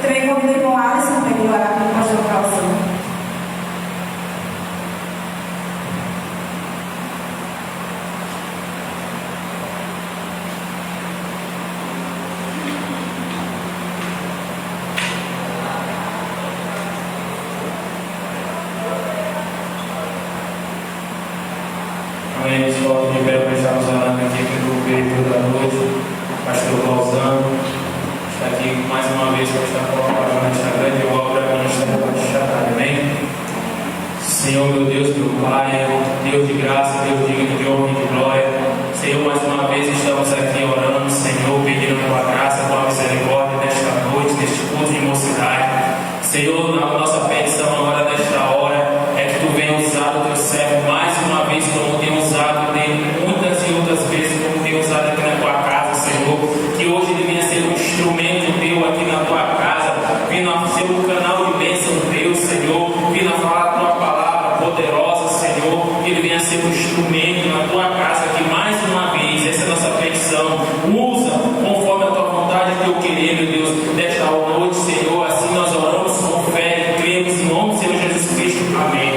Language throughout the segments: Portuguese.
Também convido o irmão Alisson para ele orar pelo pastor Calção. Amém. Nos coloca de pé para estarmos orando aqui pelo período da noite. Pastor Causano está aqui mais uma vez para estar colaborando nesta grande obra que nós estamos para amém. Senhor, meu Deus, meu Pai, Deus de graça, Deus digno de honra e de glória. Senhor, mais uma vez estamos aqui orando, Senhor, pedindo a tua graça, a tua misericórdia nesta noite, neste culto de mocidade. Senhor, a nossa petição agora nesta hora é que tu venha usar o teu servo mais uma vez, como tem usado muitas e outras vezes, como tem usado aqui na tua casa, Senhor. Que hoje ele venha ser um instrumento teu aqui na tua casa, vindo a ser um canal de bênção teu, Senhor, vindo a falar a tua palavra poderosa, Senhor. Que ele venha ser um instrumento na tua casa aqui mais uma vez. Essa é a nossa petição. Usa conforme a tua vontade e teu querer, meu Deus, nesta noite, Senhor. Assim nós oramos com fé e cremos em nome do Senhor Jesus Cristo. Amém.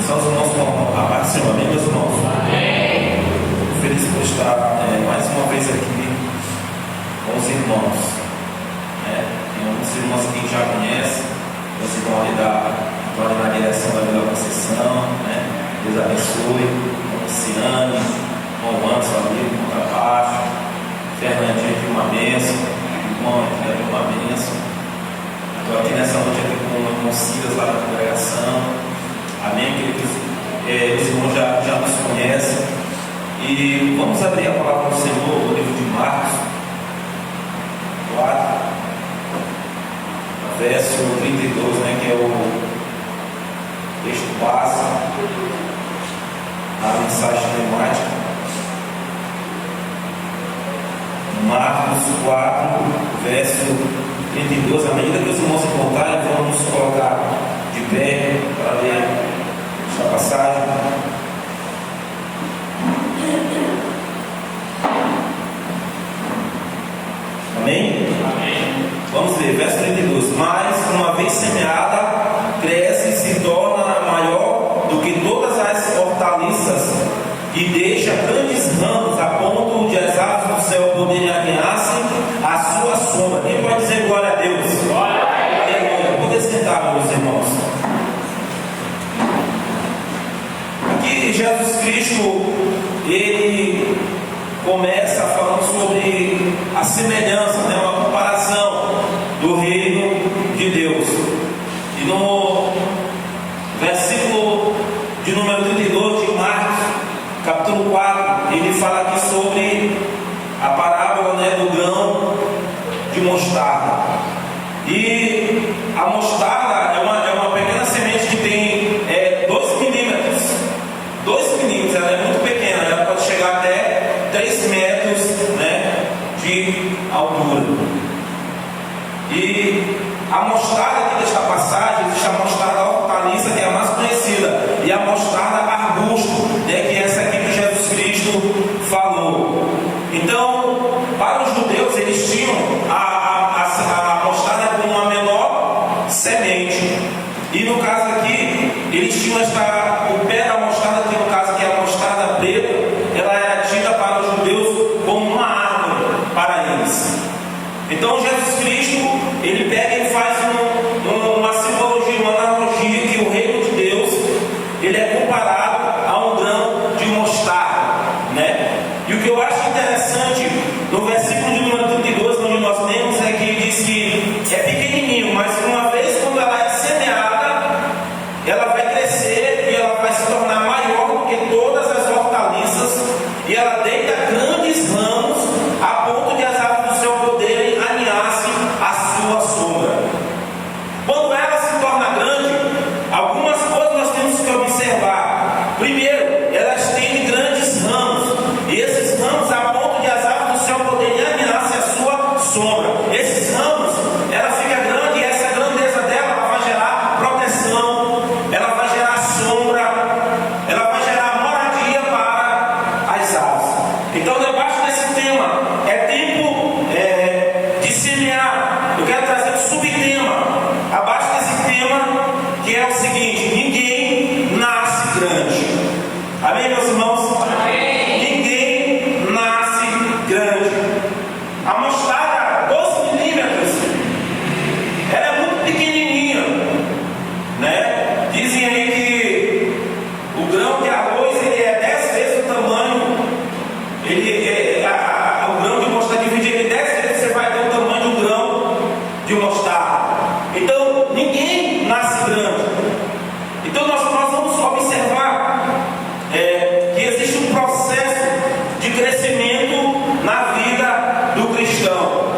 São os irmãos com a paz do Senhor, amém, meus irmãos? Amém. Feliz por estar mais uma vez aqui com os irmãos. Tem alguns irmãos aqui que já conhecem, os irmãos ali estão ali na direção da Vila Conceição, Deus abençoe, com Luciane, com o Anderson ali, com o Capacho, Fernandinho de uma bênção, irmão aqui de uma bênção. Estou aqui nessa noite aqui com Silas lá da congregação. Amém, queridos? Os irmãos já nos conhecem. E vamos abrir a palavra do Senhor no livro de Marcos 4, verso 32, que é o texto base da mensagem temática. Marcos 4, verso 32. À medida que os irmãos se encontrarem, vamos nos colocar de pé para ler esta passagem. Amém? Amém. Vamos ler, verso 32. Mas, uma vez semeada, cresce e se torna maior do que todas as hortaliças e deixa grandes ramos a ponto de as aves do céu poderem alinhar-se à sua sombra. Quem pode dizer glória a Deus? Glória a Deus. Poder sentar, meus irmãos. Aqui Jesus Cristo, ele começa falando sobre a semelhança, uma comparação do reino de Deus. E no versículo de número 32 de Marcos, capítulo 4, ele fala aqui sobre a parábola do grão de mostarda. E a mostarda é uma pequena semente que tem 2 milímetros. 2 milímetros, ela é muito pequena, ela pode chegar até 3 metros de altura. E a mostarda aqui desta passagem, existe a mostarda hortaliça, que é a mais conhecida, e a mostarda arbusto, que é essa aqui que Jesus Cristo falou. Então, para os judeus, eles tinham a mostarda como uma menor semente. E no caso aqui, eles tinham o pé da mostarda, que no caso aqui é a mostarda preta, ela era tida para os judeus como uma árvore para eles. Então Jesus Cristo, ele pega e faz uma simbologia, uma analogia que é o seguinte: ninguém nasce grande. Amém, meus irmãos? Amém. Ninguém nasce grande. A mostarda 12 milímetros, ela é muito pequenininha, né? Dizem aí que o grão de arroz ele é 10 vezes o tamanho. O grão de mostarda dividido em 10 vezes, você vai ter o tamanho de um grão de mostarda. Então, ninguém nasce grande. Então, nós vamos observar que existe um processo de crescimento na vida do cristão.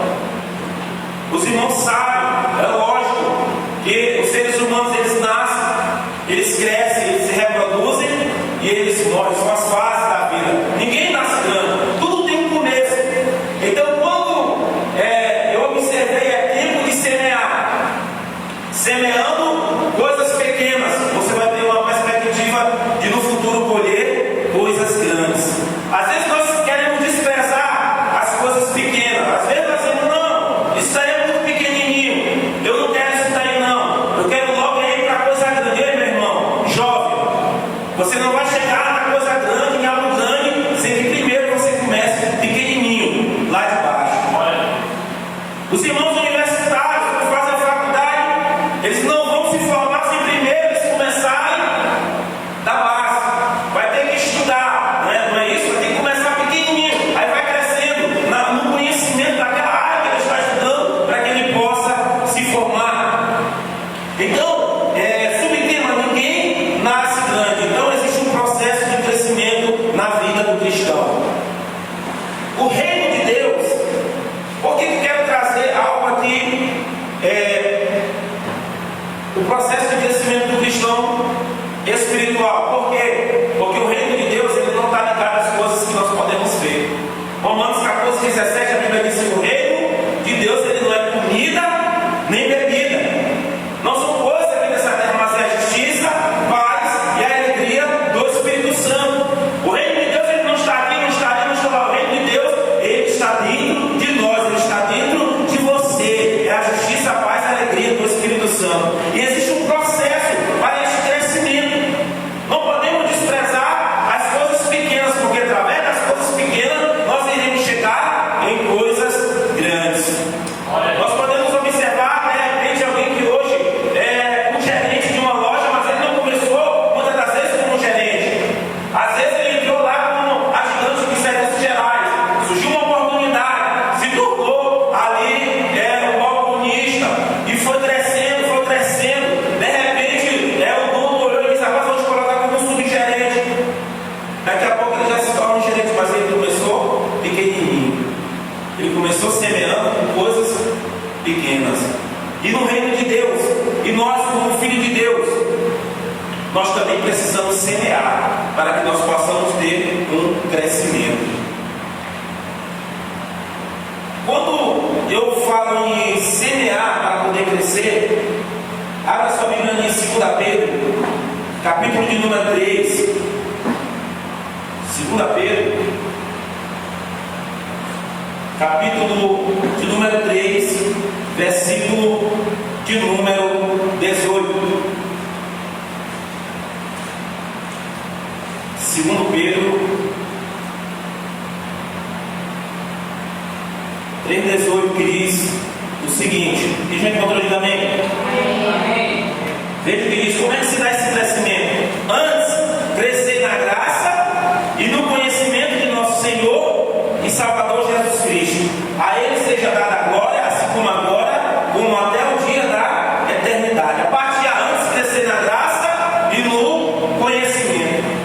Os irmãos sabem, é lógico, que os seres humanos eles nascem, eles crescem, eles se reproduzem e eles morrem. São as fases da vida. Ninguém nasce grande, tudo tem um começo. Então, quando eu observei, é tempo de semear. Semeando coisas pequenas, você vai ter uma perspectiva de no futuro colher coisas grandes. Às vezes nós queremos desprezar as coisas pequenas. Às vezes nós dizemos: não, isso aí é muito pequenininho, eu não quero isso daí não, eu quero logo ir para a coisa grande. Ei, meu irmão, jovem, você não vai chegar na coisa grande, em algo grande, sem que primeiro você comece pequenininho, lá de baixo. Os irmãos universitários que fazem faculdade, eles não vão se formar sem primeiro eles começarem da base. Vai ter que estudar, né? Não é isso? Vai ter que começar pequenininho, aí vai crescendo no conhecimento daquela área que ele está estudando, para que ele possa se formar. Então, subtema, ninguém nasce grande. Então existe um processo de crescimento na vida do cristão. O reino de Deus, por que eu quero trazer algo aqui? O processo de crescimento do cristão espiritual. Por quê? Porque o reino de Deus ele não está ligado às coisas que nós podemos ver. Romanos 14:17, a Bíblia diz que o reino de Deus ele não é comida nem bebida. Não são coisas aqui dessa terra, mas é a justiça, paz e a alegria do Espírito Santo. O reino de Deus ele não está aqui, não está ali, não está lá. O reino de Deus ele está dentro de nós, ele está dentro de você. É a justiça, a paz e a alegria do Espírito Santo. E existe um processo para esse crescimento. Não podemos desprezar as coisas pequenas, porque através das coisas pequenas nós iremos chegar em coisas grandes. Nós podemos observar, de repente, alguém que hoje é um gerente de uma loja, mas ele não começou muitas das vezes como gerente. Às vezes ele entrou lá como ajudante de serviços gerais, surgiu uma oportunidade, se tornou ali um balconista e foi crescendo, foi crescendo. De repente, o dono olhou e disse: rapaz, vou te colocar como um subgerente. Daqui a pouco ele já se torna um gerente, mas ele começou pequenininho. Ele começou semeando com coisas pequenas. E no reino de Deus, e nós como filho de Deus, nós também precisamos semear para que nós possamos ter um crescimento. Quando eu falo em semear para poder crescer, abra sua Bíblia em 2 Pedro, capítulo de número 3. 2 Pedro, capítulo de número 3, versículo de número 18. 2 Pedro 3,18, que diz o seguinte: quem já encontrou, diga amém. Amém. Veja o que diz: como é que se dá esse crescimento? Antes, crescer na graça e no conhecimento de nosso Senhor e Salvador Jesus Cristo. A Ele seja dada a glória, assim como agora, como até o dia da eternidade. A parte de antes, crescer na graça e no conhecimento.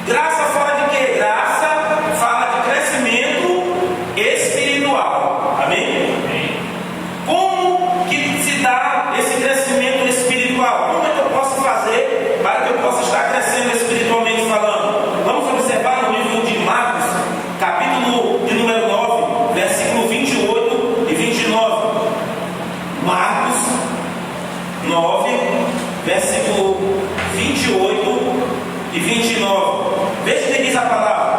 Graça fala de quê? Graça fala de crescimento espiritual. Amém? Como que se dá esse crescimento espiritual? Como é que eu posso fazer para que eu possa estar crescendo espiritualmente falando? Vamos observar no livro de Marcos, capítulo de número 9, versículo 28 e 29. Marcos 9, versículo 28 e 29. Veja o que diz a palavra.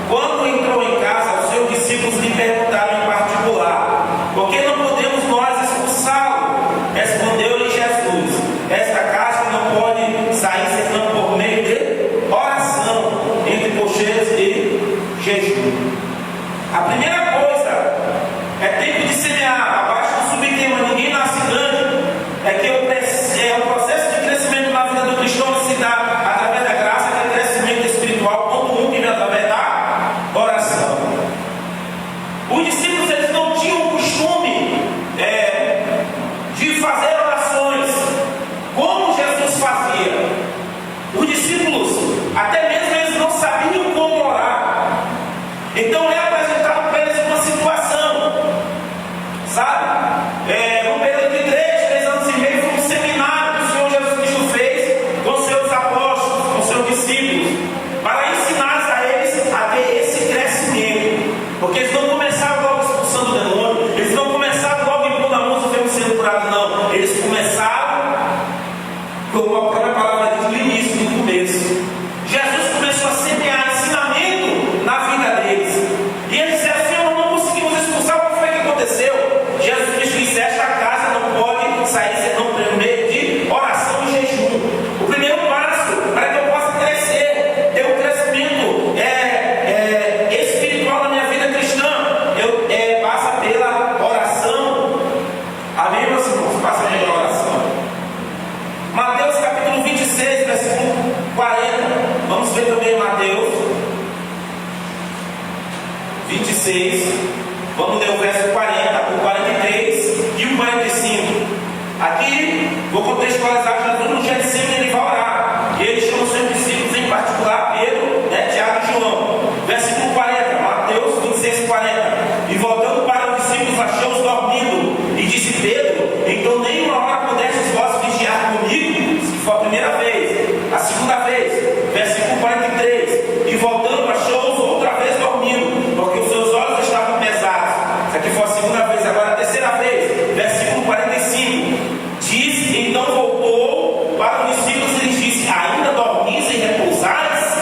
Quando entrou em casa, os seus discípulos lhe perguntaram em particular: por que não podemos nós expulsá-lo? Respondeu-lhe Jesus: 26. Vamos ler o verso 40, o 43 e o 45. Aqui, vou contextualizar Jesus no Getsemane, ele vai orar. E ele chama os seus discípulos, em particular Pedro, Tiago e João. Versículo 40, Mateus 26, 40. E voltando para os discípulos, achou-os dormindo. E disse Pedro: então nem uma hora pudestes vós vigiar comigo? Isso foi a primeira vez. A segunda vez, versículo 43. E voltando, achou-os outra vez dormindo, porque os seus olhos estavam pesados. Isso aqui foi a segunda vez. Agora a terceira vez, versículo 45. Diz: então voltou para os discípulos e lhes disse: ainda dormis e repousais?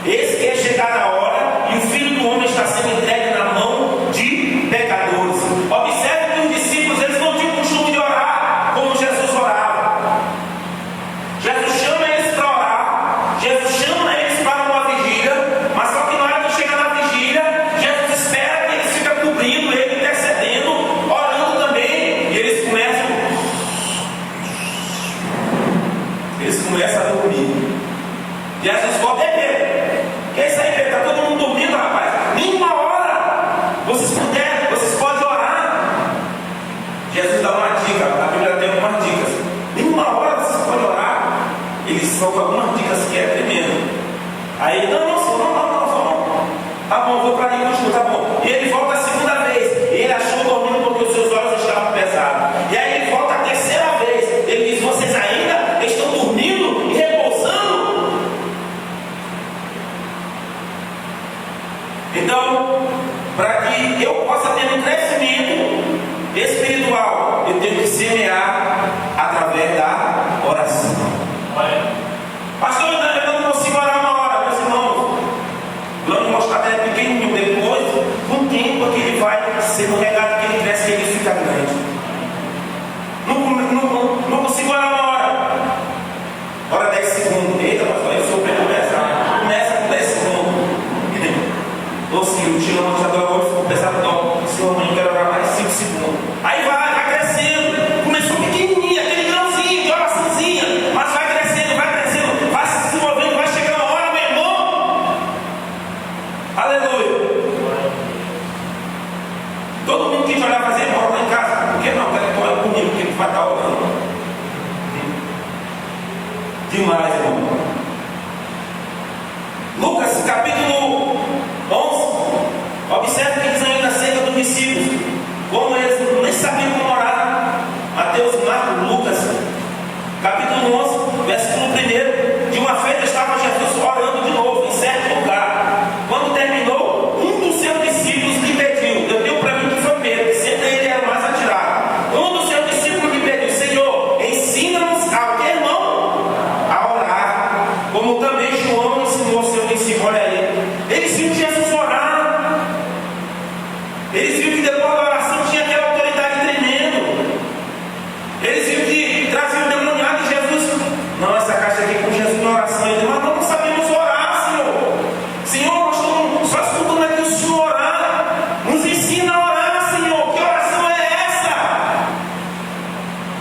Eis que é chegada a hora, e o Filho do Homem está sendo entregue na mão de pecadores. Observe que os discípulos, eles não tinham costume de orar como Jesus orava. Jesus chama eles para orar, Jesus chama eles para uma vigília, mas só que na hora que chega na vigília, Jesus espera que eles fiquem cobrindo ele, intercedendo, orando também, e eles começam a dormir. Jesus volta: é Pedro, que é isso aí, Pedro? Está todo mundo dormindo, rapaz. Nenhuma hora vocês podem orar. Jesus dá uma dica, a Bíblia tem algumas dicas. Nenhuma hora vocês podem orar. Eles soltam algumas dicas que é tremendo. Aí ele: não, tá bom, vou para ali, tá bom. E ele volta a segunda vez, e ele achou dormindo porque os seus olhos estavam pesados. E aí ele volta a terceira vez, ele diz: vocês ainda estão dormindo e repousando? Então, para que eu possa ter um crescimento espiritual, eu tenho que semear através da oração. Pastor, eu não consigo orar uma hora, meus irmãos. Vamos mostrar que ele é pequenininho. Depois, com o tempo que ele vai sendo regado, que ele cresce, ele fica grande. Não consigo orar uma hora. Ora 10 segundos. Eita, pastor, eu sou bem começar. Começa com 10 segundos. Ou se o tio não te adora hoje, vou pensar: não, senhor, eu quero orar mais 5 segundos. Aí vai crescendo. Começou pequenininho, aquele grãozinho de oraçãozinha, mas vai crescendo, vai se desenvolvendo, vai chegando a hora, meu irmão. Aleluia. Todo mundo que olhar fazer embora lá em casa. Por que não? Quero que olhe comigo, porque ele vai estar orando. Demais, irmão. Lucas, capítulo 11. Observe que diz ainda acerca dos discípulos, como eles nem sabiam como orar. Mateus, Marcos, Lucas, capítulo 11, versículo 1. De uma feita estava Jesus orando de novo em certo lugar. Quando terminou, um dos seus discípulos lhe pediu: eu tenho para mim que foi Pedro, que sempre ele era mais atirado. Um dos seus discípulos lhe pediu: Senhor, ensina-nos a quê, irmão? A orar, como também João ensinou ao seu discípulo. Olha aí, eles viram Jesus orar. Eles viram que depois da oração tinha aquela autoridade tremenda. Eles viram que trazia o demoniado de Jesus. Não, essa caixa aqui com Jesus na oração. Ele disse: mas nós não sabemos orar, Senhor. Senhor, nós estamos só escutando aqui o Senhor orar. Nos ensina a orar, Senhor. Que oração é essa?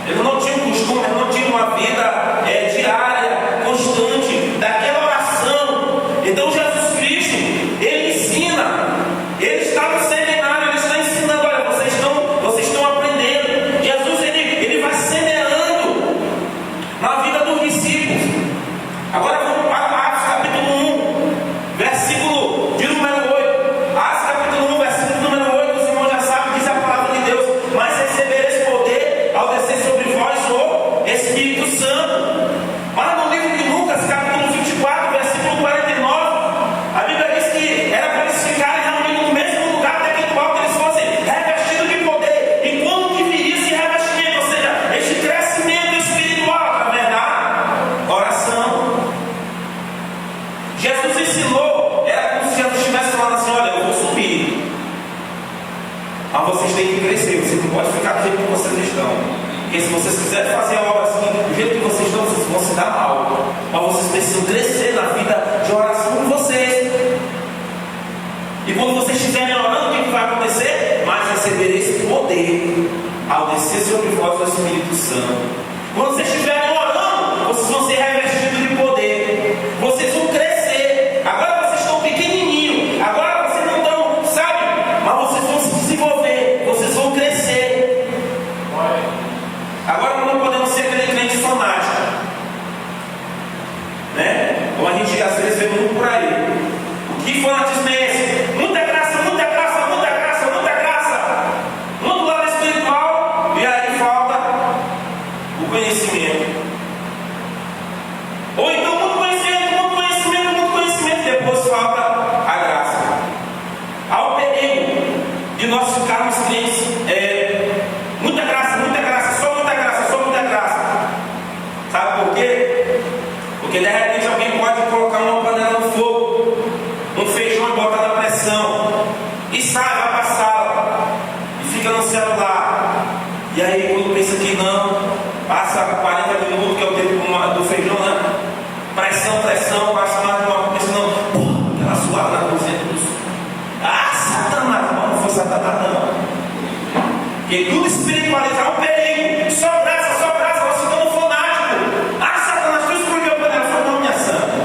Eles não tinham costume, eles não tinham uma vida diária, constante, daquela oração. Então Jesus Cristo, Ele ensina. Ele está no seminário, Ele está ensinando. Olha, vocês estão aprendendo. Jesus, ele vai semeando na vida dos discípulos. Agora vamos para Atos capítulo 1, versículo de número 8. Atos capítulo 1, versículo de número 8. Os irmãos já sabem, diz a palavra de Deus: mas recebereis poder ao descer sobre vós o Espírito Santo. Mas no livro de Lucas, capítulo 24, versículo 49, a Bíblia diz que era para eles ficarem reunidos no mesmo lugar até que do alto eles fossem revestidos de poder. E quando que viria esse revestimento? Ou seja, este crescimento espiritual através da oração. Jesus ensinou, era como se Jesus estivesse falando assim: olha, eu vou subir, mas vocês têm que crescer. Vocês não podem ficar do jeito que vocês estão. Porque se vocês quiserem fazer a obra assim, do jeito que vocês estão, vocês vão se dar mal. Mas vocês precisam crescer na vida de oração de vocês. E quando vocês estiverem orando, o que vai acontecer? Mas recebereis poder ao descer sobre vós o Espírito Santo. Quando vocês estiverem orando, vocês vão ser revestidos de poder. Vocês vão crescer. Agora vocês estão pequenininhos. Agora vocês não estão, sabe? Mas celular. E aí, quando pensa que não, passa 40 minutos, que é o tempo do feijão, né? Pressão, passa mais de uma hora, pensa, não, porra, aquela suada na cozinha. Satanás, não foi Satanás, não. Porque tudo espiritualizar é um perigo. Só graça, você ficando fanático. Satanás, tu escolheu a panela, foi não, minha santa.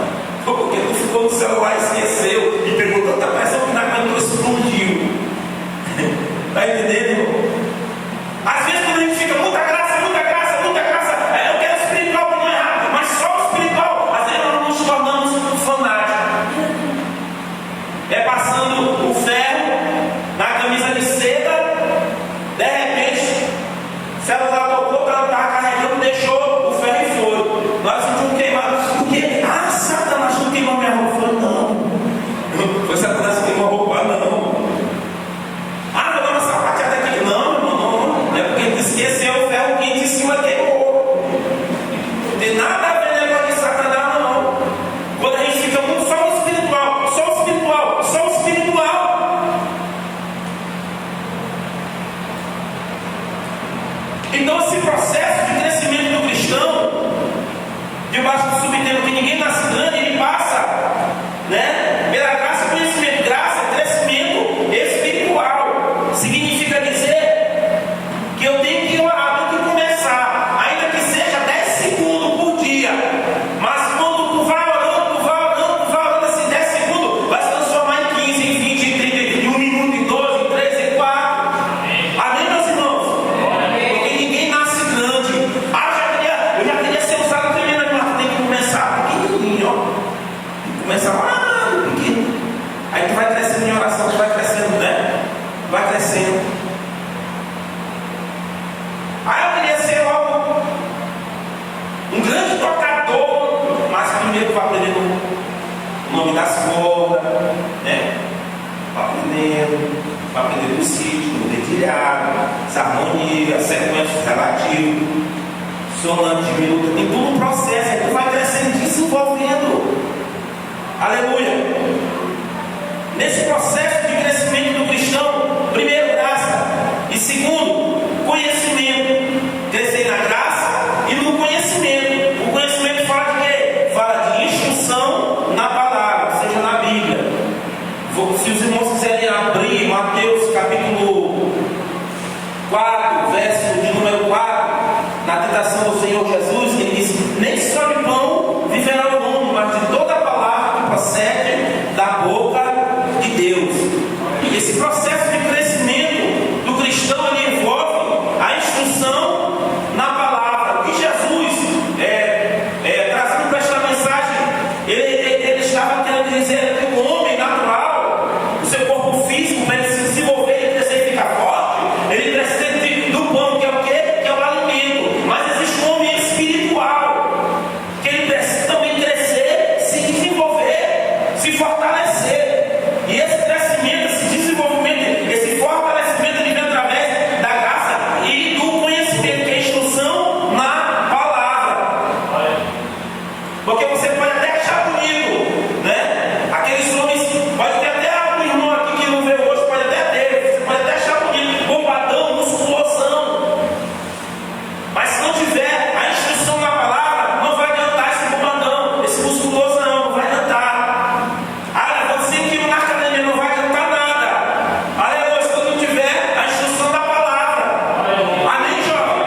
Foi porque tu ficou no celular, esqueceu e pegou tanta pressão que na panela explodiu. Está entendendo, irmão? Às vezes quando a gente fica muita graça, eu quero espiritual que não é errado, mas só o espiritual, às vezes nós nos tornamos fanáticos. É passando o ferro na camisa de seda, de repente, o celular tocou, o cara estava carregando, deixou o ferro e foi. Nós sentimos queimado. Por quê? Satanás, tu queimou minha roupa. Eu falei, não. Foi Satanás que queimou a roupa, não. Vou dar uma sapateada aqui. Não. É porque tu esqueceu o ferro quente em cima, queimou. Não tem nada a ver com o negócio de Satanás, não. Quando a gente fica muito só no espiritual. Então esse processo de crescimento do cristão, debaixo do subtema que ninguém nasce grande, ele passa, né? Pela graça e conhecimento. Graça é crescimento espiritual. Significa dizer que eu tenho que orar, tenho que começar, ainda que seja 10 segundos por dia. Mas quando tu vai orando, esses 10 segundos vai se transformar em 15, em 20, em 30, em 1 minuto, em 12, em 3, em 4. Amém, meus irmãos? Porque ninguém nasce grande. Eu já queria ser usado primeiro, mas tem que começar pequenininho, ó. Tem que começar lá no pequeno. Aí tu vai crescendo em oração, tu vai crescendo, né? Vai crescendo. Aí eu queria ser logo um grande tocador, mas primeiro vai aprender o nome das cordas, né? Vai aprender do sítio, do dedilhado, essa harmonia, sequência relativa, sonante, diminuta, tem todo um processo, aí tu vai crescendo, desenvolvendo. Aleluia! Nesse processo de crescimento do cristão, primeiro, graça, e segundo, conhecimento. Crescer na graça e no conhecimento. O conhecimento fala de quê? Fala de instrução na palavra, ou seja, na Bíblia. Se os irmãos quiserem abrir Mateus capítulo 4, verso de número 4, na tentação do Senhor Jesus, ele diz: nem só de pão viverá o homem, mas de toda a palavra que procede da boca de Deus. E esse processo de crescimento do cristão, ele envolve a instrução na palavra. E Jesus, trazendo para esta mensagem, ele estava querendo dizer que o homem natural, o seu corpo físico, para ele se desenvolver, ele crescer e ficar forte, ele precisa do pão, que é o quê? Que é o alimento. Mas existe um homem espiritual, que ele precisa também crescer, se desenvolver, se fortalecer. E esse crescimento, esse desenvolvimento, esse fortalecimento, ele vem através da graça e do conhecimento, que é a instrução na palavra. Porque você pode até achar bonito, né? Aqueles homens, pode ter até um irmão aqui que não vê hoje, pode até ter, você pode até achar bonito, bombadão, musculosão. Mas se não tiver a instrução na palavra, não vai adiantar esse bombadão, esse musculoso não vai adiantar. Você que na academia não vai adiantar nada. Aleluia, se não tiver a instrução da palavra. Amém, jovem?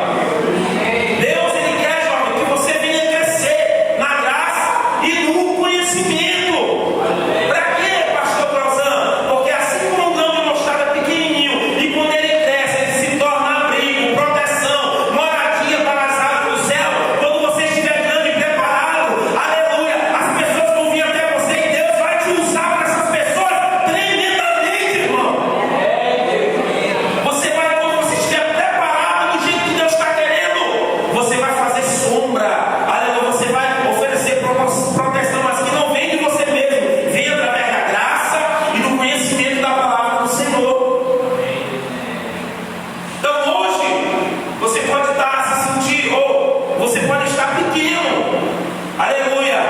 Deus, ele quer, jovem, que você venha crescer na graça e no conhecimento. Para quê, pastor Cruzan? Porque assim como um grão de mostarda pequenininho, e quando ele cresce, ele se torna abrigo, proteção, moradia para as aves do céu. Quando você estiver grande e preparado, aleluia, as pessoas vão vir até você e Deus vai te usar para essas pessoas tremendamente, irmão. Você vai, quando você estiver preparado do jeito que Deus está querendo, você vai fazer sombra, aleluia, você vai oferecer proteção, mas que não vem de você mesmo, vem através da graça e do conhecimento da palavra do Senhor. Então hoje, você pode estar se sentir, ou você pode estar pequeno, aleluia,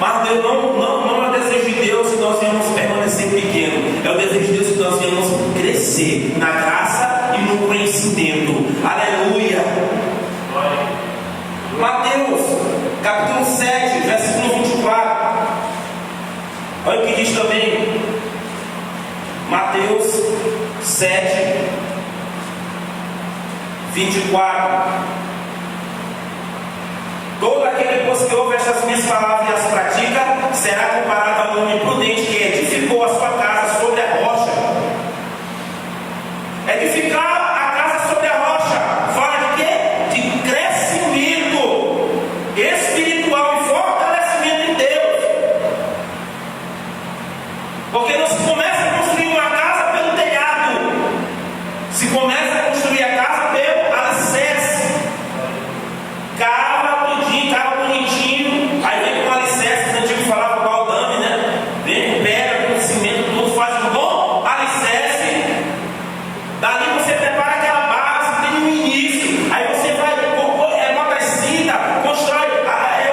mas Deus não é o desejo de Deus que nós venhamos permanecer pequeno, é o desejo de Deus que nós venhamos crescer na graça e no conhecimento. Aleluia. Mateus, capítulo 7, versículo 24. Olha o que diz também. Mateus 7, 24. Todo aquele, pois, que ouve estas minhas palavras e as pratica, será comparado ao homem prudente que edificou a sua casa sobre a rocha. Edificar a casa sobre a rocha fala de quê? De crescimento espiritual e fortalecimento em Deus. Porque não se começa a construir uma casa pelo telhado, se começa a construir a casa pelo alicerce. Cava bonitinho, aí vem com alicerce, os antigos falavam baldame, né? Vem com pedra, com cimento, tudo, faz um bom alicerce. Dali você prepara aquela base, tem um início, aí você vai, bota as cintas, constrói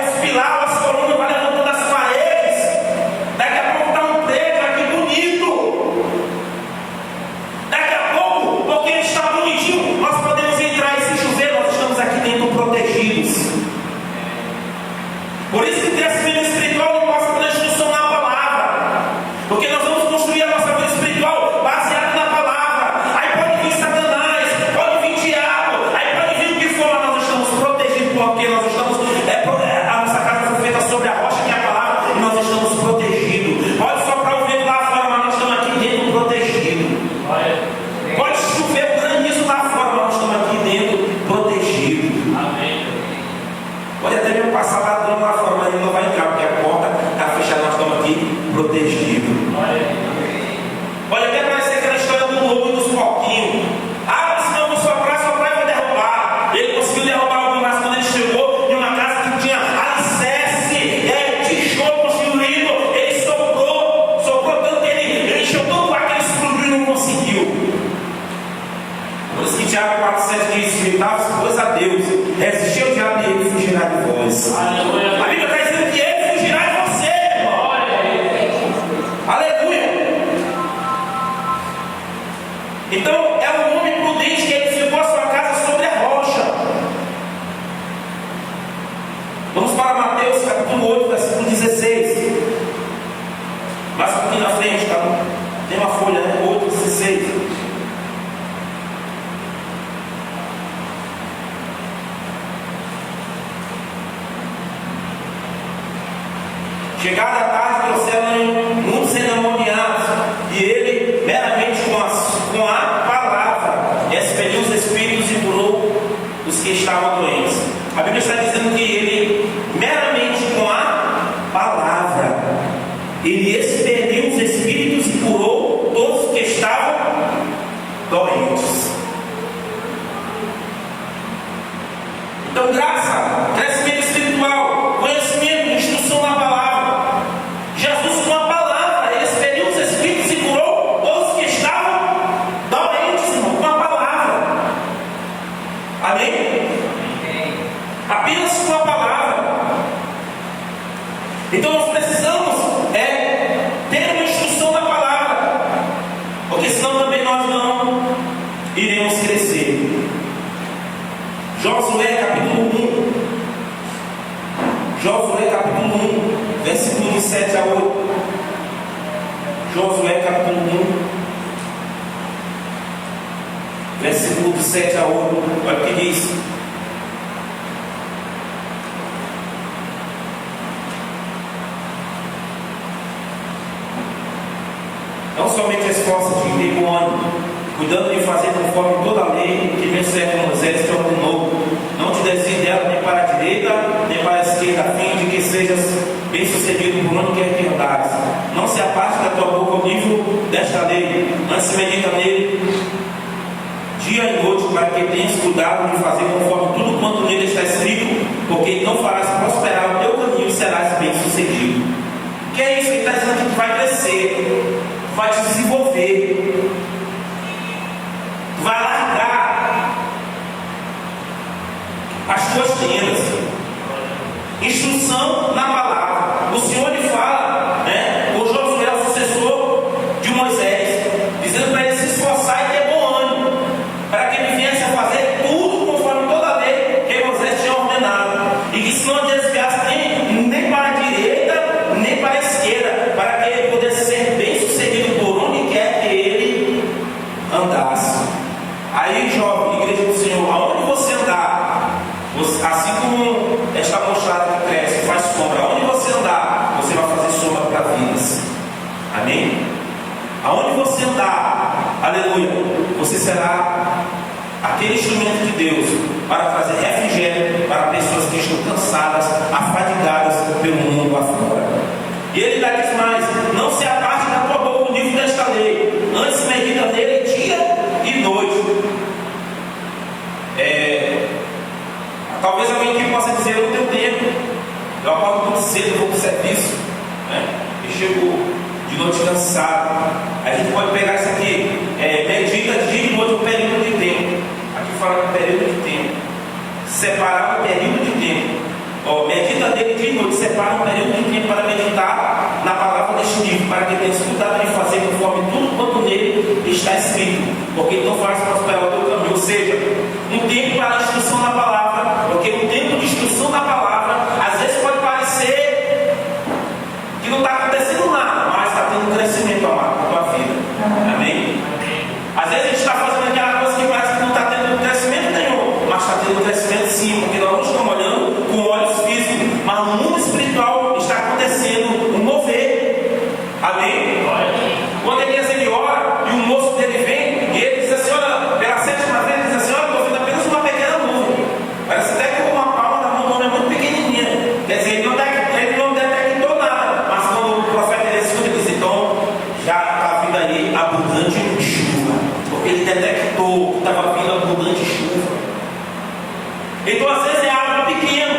os pilares, as colunas, vai levantando as paredes. Daqui a pouco está um prédio aqui bonito. Daqui a pouco, porque ele está bonitinho, nós podemos entrar e se chover, nós estamos aqui dentro protegidos. Por isso que o crescimento espiritual não passa pela instrução na palavra, porque nós vamos construir a nossa vida espiritual baseada na palavra. Aí pode vir Satanás, pode vir diabo, aí pode vir o que for, mas nós estamos protegidos, porque nós estamos, a nossa casa foi feita sobre a rocha que é a palavra, e nós estamos protegidos. Pode soprar o vento lá fora, mas nós estamos aqui dentro protegidos. Pode chover o granizo lá fora, mas nós estamos aqui dentro protegidos. Pode até mesmo passar ladrão lá fora, mas ele não vai entrar, porque a porta está fechada, nós estamos aqui protegidos. Pode até parecer aquela história do lobo e dos porquinhos. Ah, senão eu vou soprar e vai derrubar. Ele conseguiu derrubar algum, mas quando ele chegou em uma casa que tinha alicerce, tijolo construído, ele soprou tanto que ele encheu todo o ar que ele explodiu e não conseguiu. Por isso que Tiago 4,7 diz: sujeitai-vos, pois, a Deus, resistir ao diabo e ele fugirá de vós. A Bíblia está dizendo que ele fugirá de você, irmão. Aleluia. Então é um homem prudente que edificou a sua casa sobre a rocha. Vamos para Mateus capítulo 8, versículo 16. Mais um pouquinho na frente, tá? Tem uma folha, né? 8, 16. Chegada a tarde, trouxeram muitos endemoniados, e ele, meramente com a palavra, expeliu os espíritos e curou os que estavam doentes. A Bíblia está dizendo que ele, meramente com a palavra, ele expeliu os espíritos e curou todos os que estavam doentes. Então, graça, crescimento espiritual, conhecimento, instrução na palavra. Jesus, com a palavra, ele expeliu os espíritos e curou todos que estavam doentes, irmão, com a palavra. Amém? Apenas com a palavra. Então nós precisamos ter uma instrução na palavra, porque senão também nós não iremos crescer. Josué capítulo 1. Josué capítulo 1, versículo de 7 a 8. Josué capítulo 1, versículo de 7 a 8. Olha o que diz. Não somente esforça-te e tem bom ânimo, cuidando de fazer conforme toda a lei que venceu Moisés te ordenou. Não te desvie dela nem para a direita, nem para a esquerda, a fim de que sejas bem sucedido por onde quer que andares. Não se aparte da tua boca o livro desta lei, mas se medita nele dia e noite, para que tenhas cuidado de fazer conforme tudo quanto nele está escrito, porque não farás prosperar o teu caminho e serás bem sucedido. Que é isso que está dizendo que tu vai crescer, vai te desenvolver, vai largar as tuas tendas. Instrução na palavra. O Senhor lhe fala, o Josué, o sucessor de Moisés, dizendo para ele se esforçar e ter bom ânimo, para que de Deus para trazer refrigério para pessoas que estão cansadas, afadigadas pelo mundo afora. E ele ainda diz mais: não se aparte da tua boca o livro desta lei, antes medita nele dia e noite. Talvez alguém aqui possa dizer: eu não tenho tempo, eu acordo muito cedo, vou para o serviço, né? E chego de noite cansado. A gente pode pegar isso aqui, medita dia e noite um período de tempo. Aqui fala de período de tempo, separar um período de tempo. Medita dele dia e noite, separa um período de tempo para meditar na palavra deste livro, para que tenhas cuidado de fazer conforme tudo quanto nele está escrito, porque então faz prosperar o teu caminho. Ou seja, um tempo para a instrução na palavra, porque um tempo de instrução na palavra, às vezes pode parecer que não está acontecendo nada, mas está tendo um crescimento, amado, na tua vida. Amém? Às vezes a gente está fazendo aquela coisa que parece que não está tendo crescimento nenhum, mas está tendo crescimento sim, porque nós não estamos olhando com olhos físicos, mas no mundo espiritual está acontecendo um mover. Amém? Quando Elias ele ora e o moço dele vem e ele diz assim: olha, pela 7ª vez, ele diz assim: olha, estou vendo apenas uma pequena nuvem, parece até que uma palma da mão é muito pequenininha. Quer dizer, ele não detectou nada, mas quando o profeta ele escuta, ele diz: então já está vindo aí abundante chuva, porque ele detectou que estava vindo abundante chuva. Então às vezes é algo pequeno,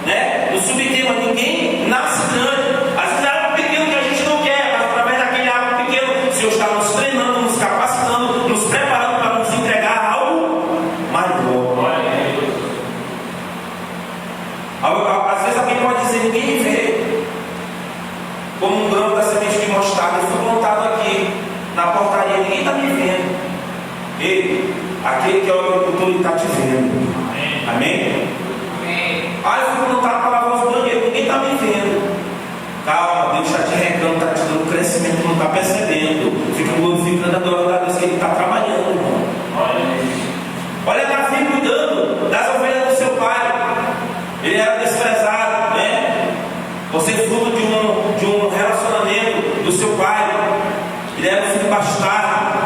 né? No subtema, ninguém nasce grande. Às vezes é algo pequeno que a gente não quer, mas através daquele algo pequeno, o Senhor está nos treinando, nos capacitando, nos preparando para nos entregar algo maior. Às vezes alguém pode dizer: ninguém me vê, como um grão da semente de mostarda. Eu fui plantado aqui na portaria, ninguém está me vendo. Ei, aquele que é o agricultor, ele está te vendo. Amém? Eu fui plantado para lavar os banheiros, ninguém está me vendo. Calma, Deus está te regando, está te dando crescimento, não está percebendo. Fica glorificando, adorando a Deus, que Ele está trabalhando, irmão. Olha Davi cuidando das ovelhas do seu pai. Ele era desprezado, né? Você é fruto de um relacionamento do seu pai. Ele era um filho bastardo.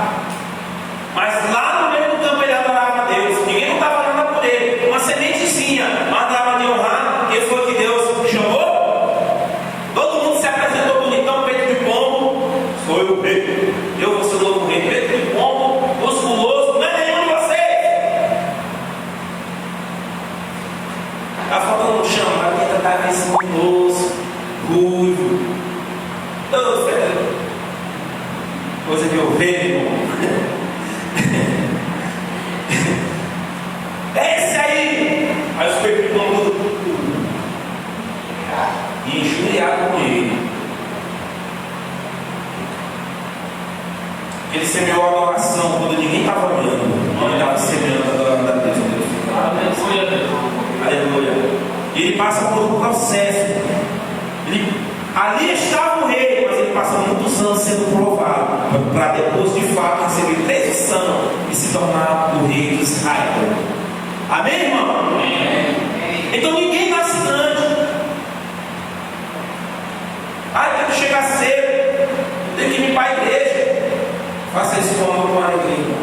Mas lá no meio do campo ele adorava a Deus. Ninguém não estava falando por ele. Uma sementezinha mandava de honrar. Ele foi que Deus chamou. Todo mundo se apresentou bonitão, peito de pombo. Sou eu o rei. Eu vou ser o novo rei. Peito de pombo, musculoso. Não é nenhum de vocês. Está faltando chamar. Quem está esse musculoso, ruivo. Ô, velho. Coisa de ovelha, irmão. Esse aí! Aí os peitos vão e injuriado com ele. Ele semeou a adoração quando ninguém estava olhando. Ele estava semeando a Deus. Aleluia. E ele passa por um processo. Ali estava o rei, mas ele passou muitos anos sendo provado, para depois de fato receber transição e se tornar o rei de Israel. Amém, irmão? Amém. Então ninguém nasce grande. Tem que chegar cedo, tem que ir para a igreja. Faça isso com amor, com alegria.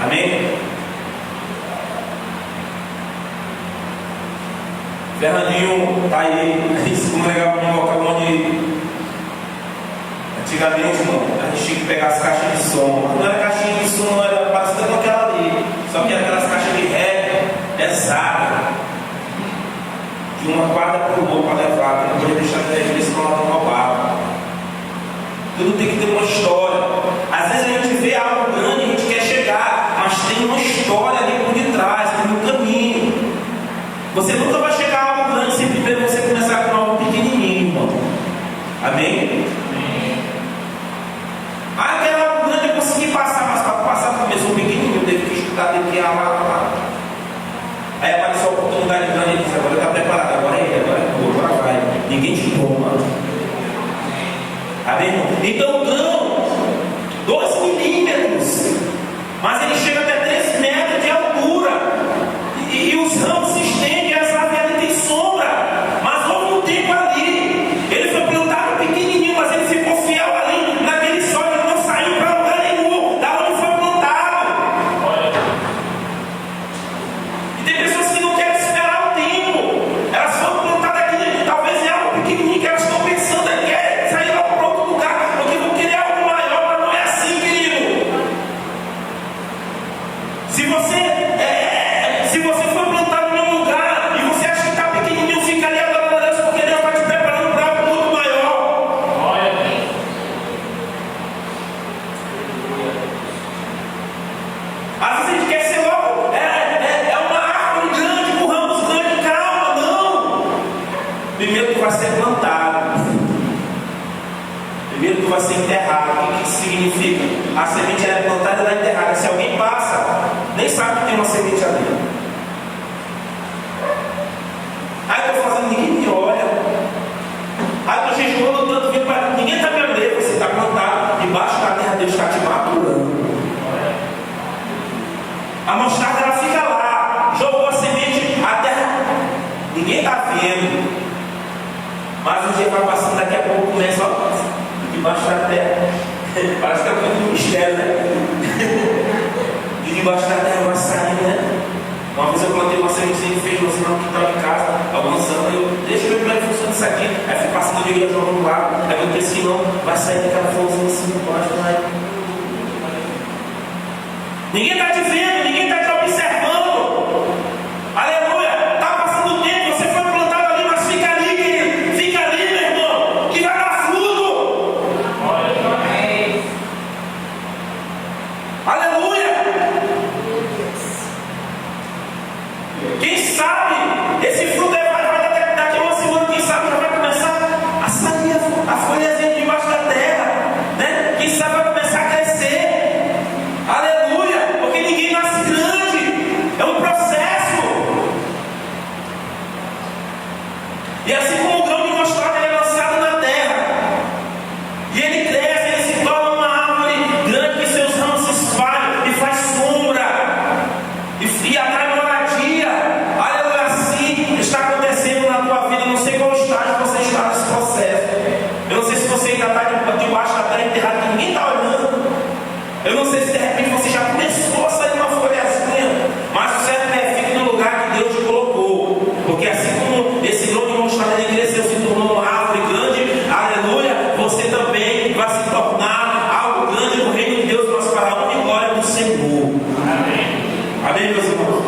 Amém? Fernandinho está aí. A gente se congregava num local onde antigamente, irmão, a gente tinha que pegar as caixas de som. Mas não era caixinha de som, não era parecida com aquela ali. Só que era aquelas caixas de rap pesadas, de uma quadra para o outro para levar, não podia deixar de igreja, senão ela não roubava. Tudo tem que ter uma história. Às vezes a gente vê algo grande, a gente quer chegar, mas tem uma história ali por detrás, tem um caminho. Você nunca vai chegar a algo grande se primeiro você começar com algo pequenininho, irmão. Amém? Quero algo grande, eu consegui passar, mas para passar começou pequenininho, eu teve que estudar, teve que ir lá. Aí apareceu a oportunidade grande, ele disse: agora está preparado, agora é ele, agora vai. Ninguém te toma. Amém, irmão? Então o grão, 2 milímetros, mas ele chega até 3 metros de altura. E os ramos se estendem, essa árvore tem sombra. Mas houve um tempo ali. Ele foi plantado pequenininho, mas ele ficou fiel ali naquele solo. Ele não saiu para lugar nenhum, da onde foi plantado. a semente é plantada na enterrada. Se alguém passa, nem sabe que tem uma semente ali. Aí eu estou fazendo, ninguém me olha. Aí eu estou jejuando tanto, vindo para ninguém está me olhando. Você está plantado debaixo da terra, Deus está te maturando. A mostarda ela fica lá, jogou a semente, a terra, ninguém está vendo. Mas o dia vai passando, daqui a pouco começa, ó, debaixo da terra. Parece que é muito mistério, né? De debaixo da terra vai saindo, né? Uma vez eu plantei uma sementezinha de feijãozinho no quintal de casa, alguns anos, eu deixa eu ver como é que funciona isso aqui. Aí fui passando de dia jogando lá, aí eu pensei que não, vai sair aquela florzinha assim embaixo, vai. Ninguém está te vendo, ninguém está te observando. Aleluia! Está passando o tempo, você foi plantado ali, mas fica ali, querido. Fica ali, meu irmão, que vai dar fruto. Aleluia! Quem sabe esse fruto vai dar daqui a uma semana, quem sabe já vai começar a sair a folhazinha debaixo da terra, né? Quem sabe vai começar a crescer. Aleluia! Porque ninguém nasce grande, é um processo. E assim como o grão de mostarda ele é lançado na terra, e ele cresce, ele se torna uma árvore grande que seus ramos se espalham e faz sombra e atrai moradia. Aleluia! Assim está acontecendo na tua vida. Eu não sei qual estágio você está nesse processo. Eu não sei se você ainda está debaixo da terra enterrada que ninguém está olhando. Eu não sei se de repente você já começou a sair uma folhazinha, mas o certo é fique no lugar que Deus te colocou, porque assim como esse grão de mostarda ele cresceu, se tornou uma árvore grande, aleluia, você também vai se tornar algo grande no reino de Deus, nós para a honra e glória do Senhor. Amém. Amém, meus irmãos?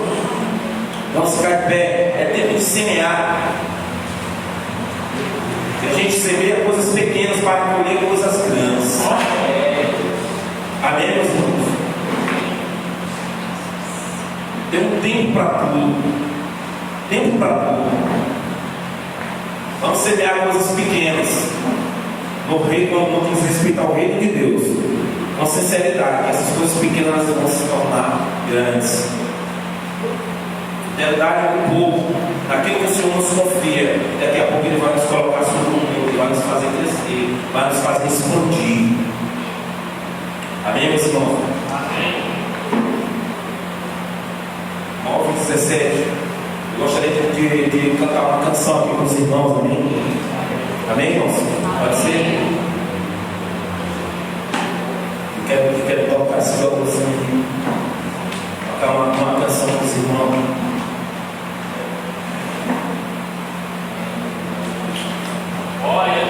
Vamos ficar de pé. É tempo de semear. Que a gente semeia coisas pequenas para colher coisas grandes. Amém, meus irmãos? Tem um tempo para tudo. Tempo para tudo. Vamos semear coisas pequenas no reino, no que diz respeito ao reino de Deus, com sinceridade. Essas coisas pequenas vão se tornar grandes. Fidelidade é um pouco naquilo que o Senhor nos confia. Daqui a pouco Ele vai nos colocar sobre o mundo, Ele vai nos fazer crescer, vai nos fazer expandir. Amém, meus irmãos? Amém. 9:17. Eu gostaria de cantar uma canção aqui com os irmãos, amém? Amém, irmãos? Pode ser? Eu quero tocar esse violãozinho aqui. Tocar uma canção com os irmãos. Olha.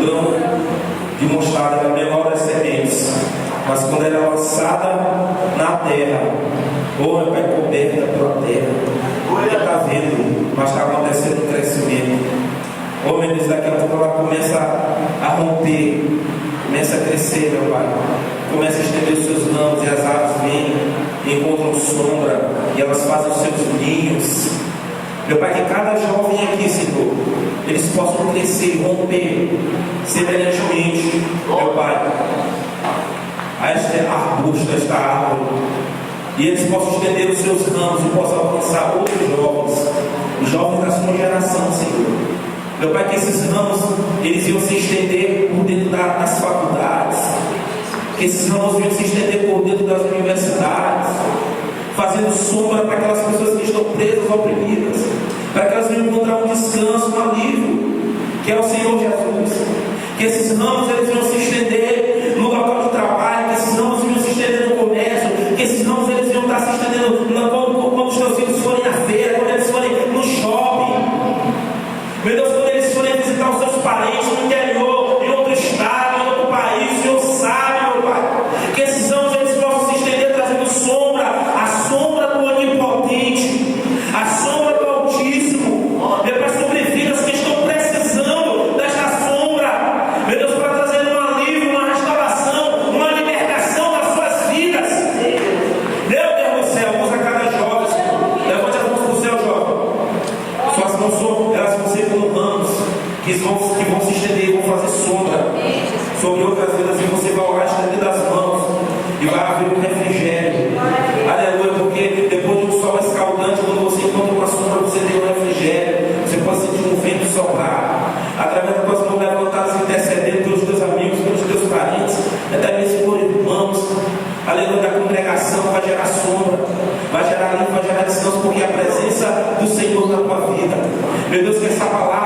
grão de mostarda é a menor das sementes, mas quando ela é lançada na terra, ou é coberta pela terra, ele está vendo, mas está acontecendo um crescimento. Ou meu Deus, daqui a pouco ela começa a romper, começa a crescer, meu Pai, começa a estender os seus ramos, e as aves vêm e encontram sombra, e elas fazem os seus ninhos. Meu Pai, que cada jovem aqui, Senhor, eles possam crescer e romper semelhantemente, meu Pai, a este arbusto, a esta árvore, e eles possam estender os seus ramos e possam alcançar outros jovens, os jovens da sua geração, Senhor. Meu Pai, que esses ramos, eles iam se estender por dentro das faculdades, que esses ramos iam se estender por dentro das universidades, fazendo sombra para aquelas pessoas que estão presas, oprimidas, para que elas venham encontrar um descanso, um alívio, que é o Senhor Jesus. Que esses ramos, eles iam se estender no local de trabalho, que esses ramos iam se estender no comércio, que esses ramos, eles iam estar se estendendo quando os teus filhos forem na feira, quando eles forem no shopping, meu Deus, quando eles forem visitar os seus parentes no interior, em outro estado, em outro país, o Senhor sabe, meu Pai, que esses ramos, eles possam se estender trazendo sombra, a sombra do Onipotente, a sombra do Altíssimo, meu Pai, sobre vidas que estão precisando desta sombra, meu Deus, para trazer um alívio, uma restauração, uma libertação das suas vidas. Meu Deus do céu, usa cada jovem, Senhor. Levante as mãos para o céu, jovem. Suas mãos, elas vão ser como ramos que vão se estender e vão fazer sombra sobre outras vidas, e você vai orar estendendo as mãos e vai haver um refrigério. Aleluia, porque depois de um sol escaldante, quando você encontra uma sombra, você tem um refrigério. Você pode sentir um vento soprar através das tuas mãos levantadas, intercedendo pelos teus amigos, pelos teus parentes, até mesmo por irmãos. Aleluia, da congregação vai gerar sombra, vai gerar alívio, vai gerar descanso, porque a presença do Senhor na tua vida. Meu Deus, que essa palavra